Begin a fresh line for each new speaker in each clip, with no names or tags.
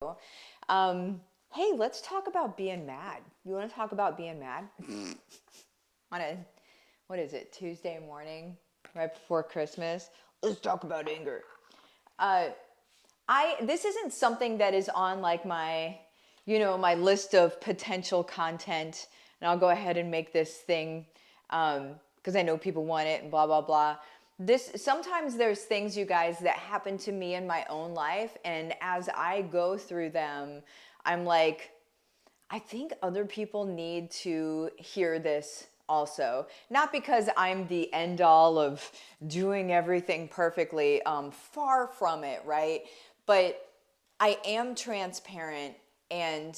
Hey, let's talk about being mad. You want to talk about being mad? On a, what is it, Tuesday morning, right before Christmas? Let's talk about anger. Uh, this isn't something that is on like my list of potential content, and I'll go ahead and make this thing because I know people want it and blah blah blah. Sometimes there's things, you guys, that happen to me in my own life, and as I go through them, I'm like, I think other people need to hear this also. Not because I'm the end all of doing everything perfectly, far from it, right? But I am transparent, and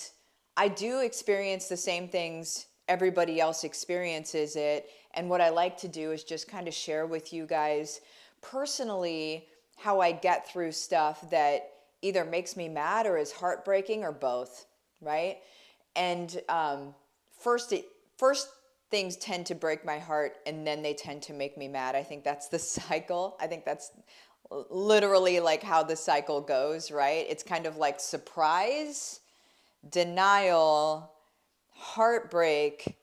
I do experience the same things everybody else experiences it. And what I like to do is just kind of share with you guys personally how I get through stuff that either makes me mad or is heartbreaking or both, right? And first, first things tend to break my heart, and then they tend to make me mad. I think that's the cycle. I think that's literally like how the cycle goes, right? It's kind of like surprise, denial, heartbreak,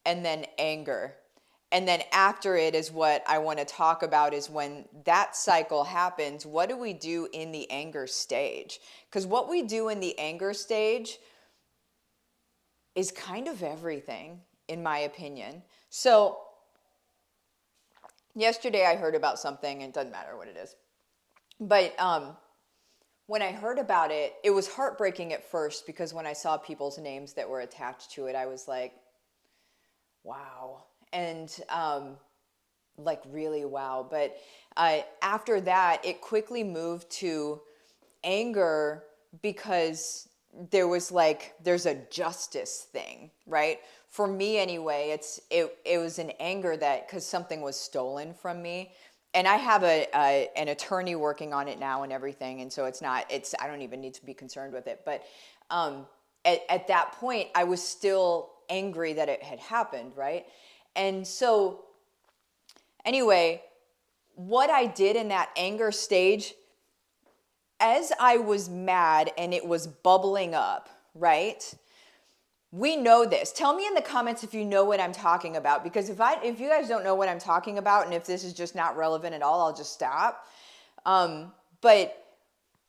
and then anger. And then after it is what I want to talk about, is when that cycle happens, what do we do in the anger stage? Because what we do in the anger stage is kind of everything, in my opinion. So yesterday I heard about something, and it doesn't matter what it is. But when I heard about it, it was heartbreaking at first, because when I saw people's names that were attached to it, I was like, wow. And like really wow. But after that, it quickly moved to anger, because there's a justice thing, right? For me anyway, it was an anger that, because something was stolen from me. And I have an attorney working on it now and everything, and so I don't even need to be concerned with it. But at that point, I was still angry that it had happened, right? And so anyway, what I did in that anger stage, as I was mad and it was bubbling up, right? We know this. Tell me in the comments if you know what I'm talking about, because if you guys don't know what I'm talking about, and if this is just not relevant at all, I'll just stop. But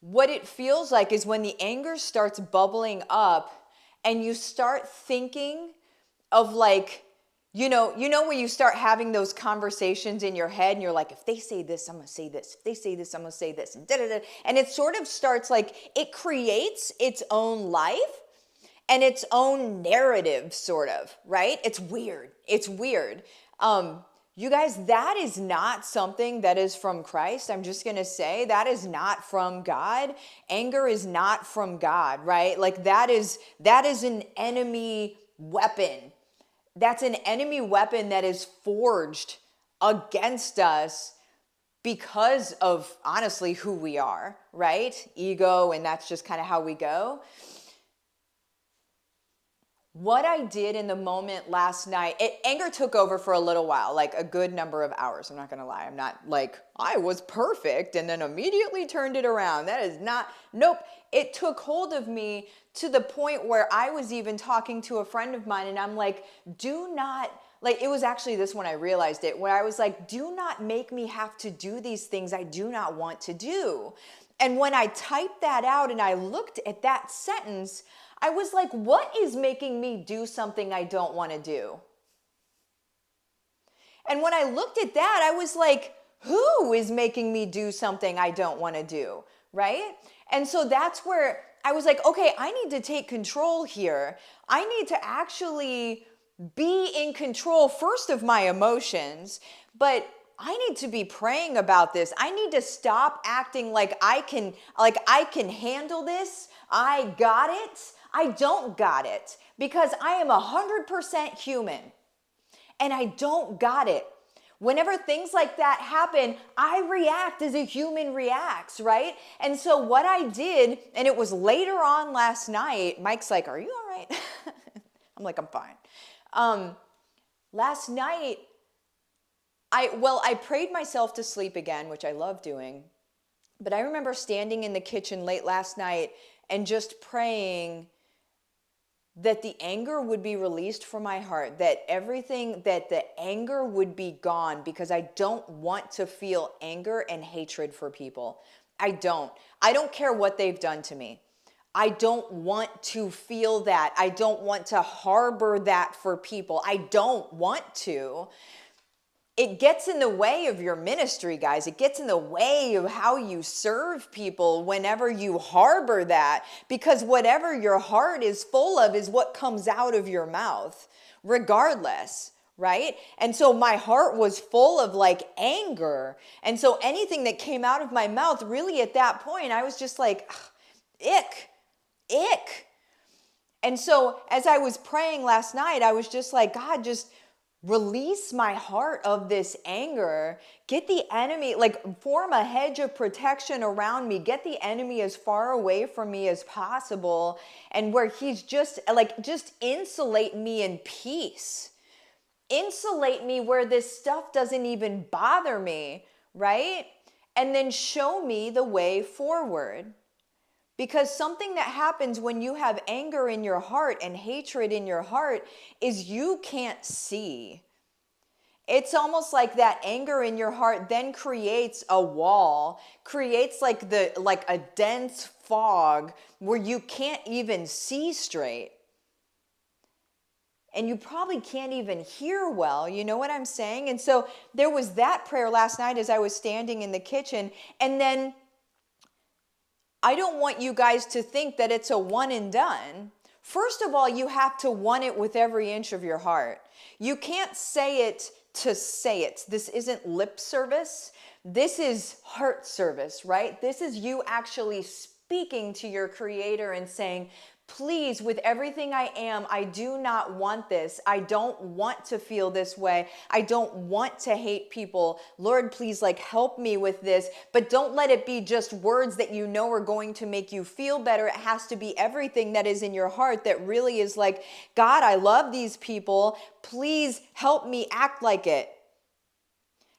what it feels like is when the anger starts bubbling up and you start thinking of like, you know where you start having those conversations in your head, and you're like, if they say this, I'm gonna say this. If they say this, I'm gonna say this. And da-da-da. And it sort of starts like, it creates its own life and its own narrative, sort of, right? It's weird. It's weird. You guys, that is not something that is from Christ. I'm just going to say that is not from God. Anger is not from God, right? Like that is an enemy weapon. That's an enemy weapon that is forged against us because of, honestly, who we are, right? Ego, and that's just kind of how we go. What I did in the moment last night, anger took over for a little while, like a good number of hours. I'm not going to lie. I'm not like, I was perfect and then immediately turned it around. That is not, nope. It took hold of me to the point where I was even talking to a friend of mine, and I'm like, do not, like, it was actually this when I realized it, where I was like, do not make me have to do these things I do not want to do. And when I typed that out and I looked at that sentence, I was like, what is making me do something I don't want to do? And when I looked at that, I was like, who is making me do something I don't want to do, right? And so that's where I was like, okay, I need to take control here. I need to actually be in control first of my emotions, but I need to be praying about this. I need to stop acting like I can handle this. I got it. I don't got it, because I am 100% human and I don't got it. Whenever things like that happen, I react as a human reacts, right? And so what I did, and it was later on last night, Mike's like, are you all right? I'm like, I'm fine. Last night, I prayed myself to sleep again, which I love doing. But I remember standing in the kitchen late last night and just praying that the anger would be released from my heart, that everything, that the anger would be gone, because I don't want to feel anger and hatred for people. I don't care what they've done to me. I don't want to feel that. I don't want to harbor that for people. I don't want to. It gets in the way of your ministry, guys. It gets in the way of how you serve people whenever you harbor that, because whatever your heart is full of is what comes out of your mouth, regardless, right? And so my heart was full of like anger. And so anything that came out of my mouth, really at that point, I was just like, ick, ick. And so as I was praying last night, I was just like, God, just release my heart of this anger. Get the enemy, like form a hedge of protection around me. Get the enemy as far away from me as possible. And where he's just like, just insulate me in peace. Insulate me where this stuff doesn't even bother me, right? And then show me the way forward. Because something that happens when you have anger in your heart and hatred in your heart is you can't see. It's almost like that anger in your heart then creates a wall, creates like a dense fog where you can't even see straight. And you probably can't even hear well, you know what I'm saying? And so there was that prayer last night as I was standing in the kitchen, and then I don't want you guys to think that it's a one and done. First of all, you have to want it with every inch of your heart. You can't say it to say it. This isn't lip service. This is heart service, right? This is you actually speaking to your Creator and saying, please, with everything I am, I do not want this. I don't want to feel this way. I don't want to hate people. Lord, please, like, help me with this. But don't let it be just words that you know are going to make you feel better. It has to be everything that is in your heart that really is like, God, I love these people. Please help me act like it.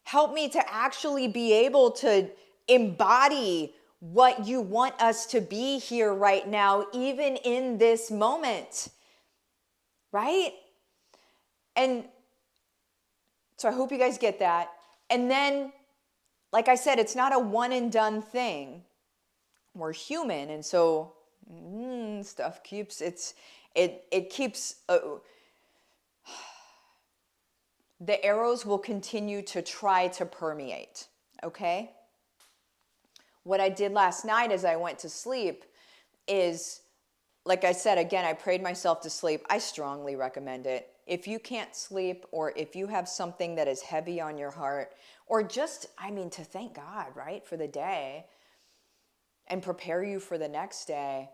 Help me to actually be able to embody what you want us to be here right now, even in this moment, right? And so I hope you guys get that. And then, like I said, it's not a one and done thing. We're human, and so stuff keeps it keeps the arrows will continue to try to permeate. Okay. What I did last night as I went to sleep is, like I said, again, I prayed myself to sleep. I strongly recommend it. If you can't sleep, or if you have something that is heavy on your heart, or just, to thank God, right, for the day and prepare you for the next day,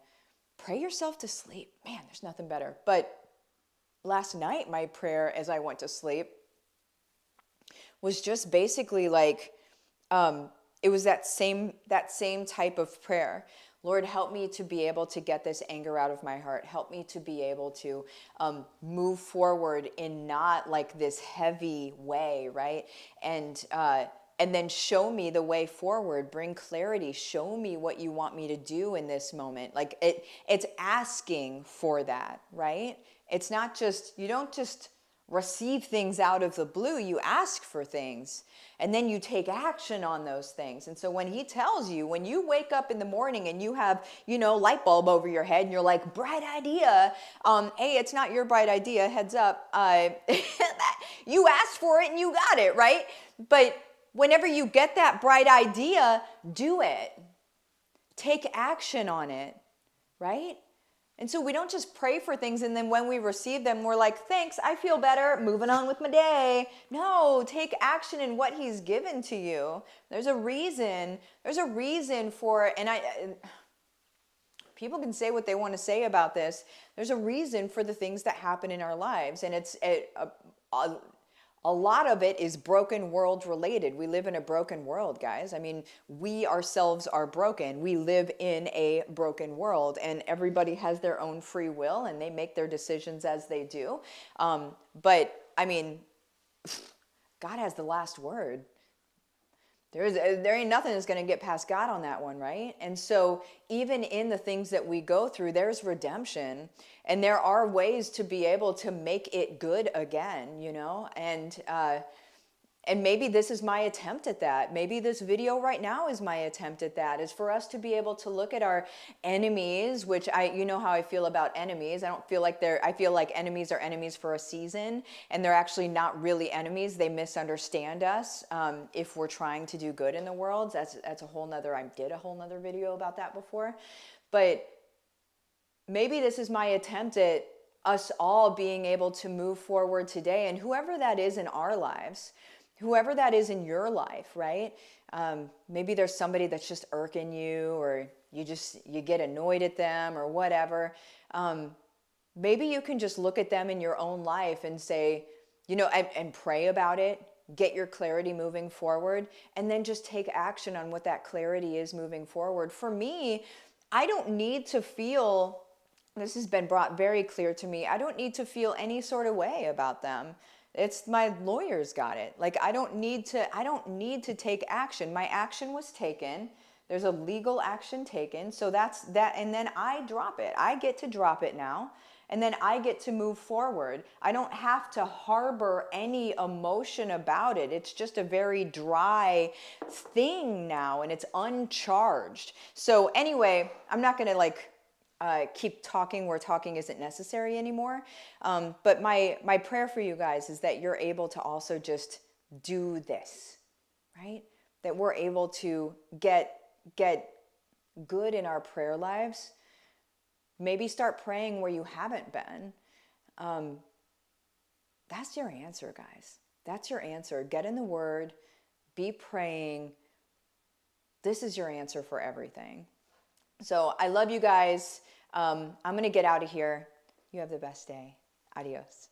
pray yourself to sleep. Man, there's nothing better. But last night, my prayer as I went to sleep was just basically like, it was that same type of prayer. Lord, help me to be able to get this anger out of my heart. Help me to be able to move forward in not like this heavy way, right? And then show me the way forward. Bring clarity. Show me what you want me to do in this moment. Like it's asking for that, right? It's not just, you don't just receive things out of the blue. You ask for things. And then you take action on those things. And so when he tells you, when you wake up in the morning and you have, light bulb over your head and you're like, bright idea. Hey, it's not your bright idea. Heads up. You asked for it and you got it, right? But whenever you get that bright idea, do it. Take action on it, right? And so we don't just pray for things and then when we receive them, we're like, thanks, I feel better, moving on with my day. No, take action in what he's given to you. There's a reason for it. And people can say what they want to say about this. There's a reason for the things that happen in our lives. And a lot of it is broken world related. We live in a broken world, guys. We ourselves are broken. We live in a broken world, and everybody has their own free will and they make their decisions as they do. But God has the last word. There ain't nothing that's going to get past God on that one, right? And so even in the things that we go through, there's redemption, and there are ways to be able to make it good again, you know? And maybe this is my attempt at that. Maybe this video right now is my attempt at that, is for us to be able to look at our enemies, which you know how I feel about enemies. I feel like enemies are enemies for a season, and they're actually not really enemies. They misunderstand us if we're trying to do good in the world. That's a whole nother, I did a whole nother video about that before. But maybe this is my attempt at us all being able to move forward today, and whoever that is in our lives, whoever that is in your life, right? Maybe there's somebody that's just irking you, or you get annoyed at them or whatever. Maybe you can just look at them in your own life and say, you know, and pray about it, get your clarity moving forward, and then just take action on what that clarity is moving forward. For me, I don't need to feel, this has been brought very clear to me, I don't need to feel any sort of way about them. It's my lawyers got it. Like, I don't need to take action. My action was taken. There's a legal action taken. So that's that. And then I drop it. I get to drop it now. And then I get to move forward. I don't have to harbor any emotion about it. It's just a very dry thing now, and it's uncharged. So anyway, I'm not going to keep talking where talking isn't necessary anymore. But my prayer for you guys is that you're able to also just do this, right? That we're able to get good in our prayer lives. Maybe start praying where you haven't been. That's your answer, guys. That's your answer. Get in the Word, be praying. This is your answer for everything. So I love you guys. I'm going to get out of here. You have the best day. Adios.